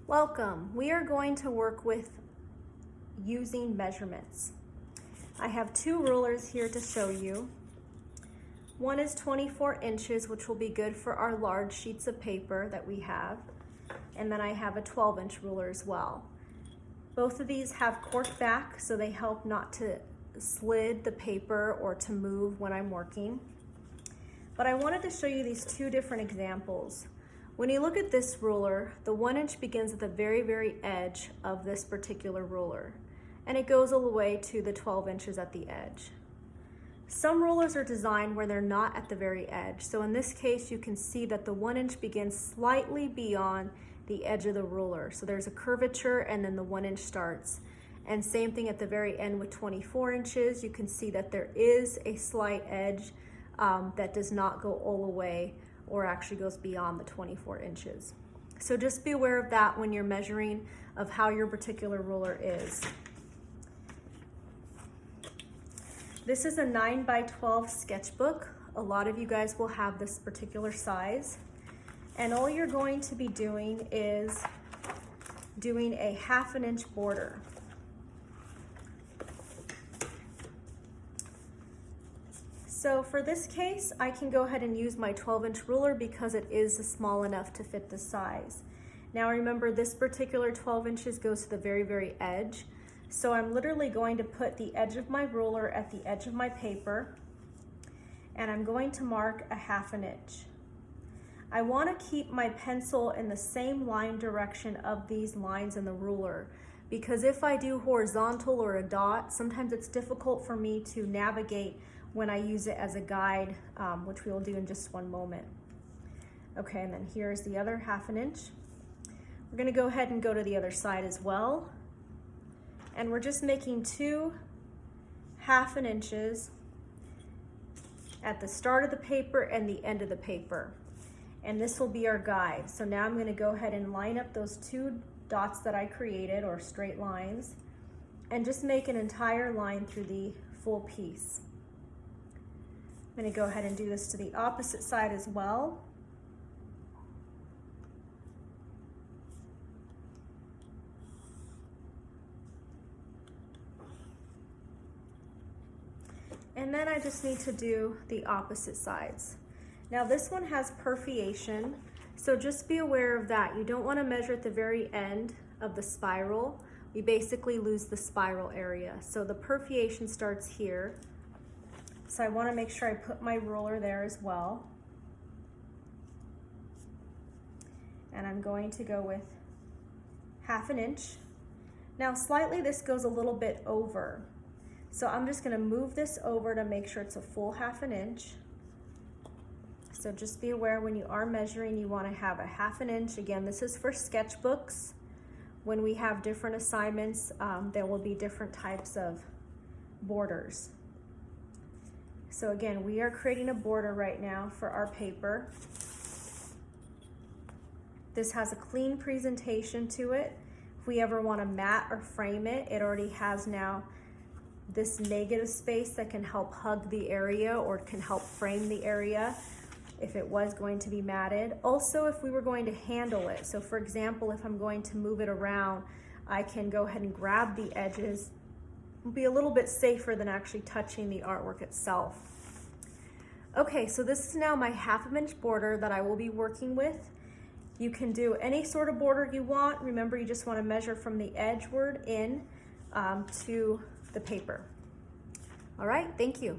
Welcome. We are going to work with using measurements. I have two rulers here to show you. One is 24 inches, which will be good for our large sheets of paper that we have. And then I have a 12-inch ruler as well. Both of these have cork back, so they help not to slide the paper or to move when I'm working. But I wanted to show you these two different examples. When you look at this ruler, the 1 inch begins at the very edge of this particular ruler, and it goes all the way to the 12 inches at the edge. Some rulers are designed where they're not at the very edge. So in this case, you can see that the 1 inch begins slightly beyond the edge of the ruler. So there's a curvature and then the 1 inch starts. And same thing at the very end with 24 inches. You can see that there is a slight edge that does not go all the way or actually goes beyond the 24 inches. So just be aware of that when you're measuring of how your particular ruler is. This is a 9x12 sketchbook. A lot of you guys will have this particular size. And all you're going to be doing is doing a 1/2 inch border. So for this case, I can go ahead and use my 12-inch ruler because it is small enough to fit the size. Now remember, this particular 12 inches goes to the very edge. So I'm literally going to put the edge of my ruler at the edge of my paper, and I'm going to mark a 1/2 inch. I want to keep my pencil in the same line direction of these lines in the ruler, because if I do horizontal or a dot, sometimes it's difficult for me to navigate when I use it as a guide, which we will do in just one moment. Okay, and then here's the other 1/2 inch. We're gonna go ahead and go to the other side as well. And we're just making two 1/2 inches at the start of the paper and the end of the paper. And this will be our guide. So now I'm gonna go ahead and line up those two dots that I created, or straight lines, and just make an entire line through the full piece. I'm going to go ahead and do this to the opposite side as well. And then I just need to do the opposite sides. Now this one has perforation, so just be aware of that. You don't want to measure at the very end of the spiral. We basically lose the spiral area. So the perforation starts here. So I want to make sure I put my ruler there as well. And I'm going to go with 1/2 inch. Now slightly this goes a little bit over. So I'm just going to move this over to make sure it's a full 1/2 inch. So just be aware when you are measuring, you want to have a 1/2 inch. Again, this is for sketchbooks. When we have different assignments, there will be different types of borders. So again, we are creating a border right now for our paper. This has a clean presentation to it. If we ever want to mat or frame it, it already has now this negative space that can help hug the area or can help frame the area if it was going to be matted. Also, if we were going to handle it. So for example, if I'm going to move it around, I can go ahead and grab the edges. Will be a little bit safer than actually touching the artwork itself. Okay, so this is now my 1/2 inch border that I will be working with. You can do any sort of border you want. Remember, you just want to measure from the edgeward in to the paper. All right, thank you.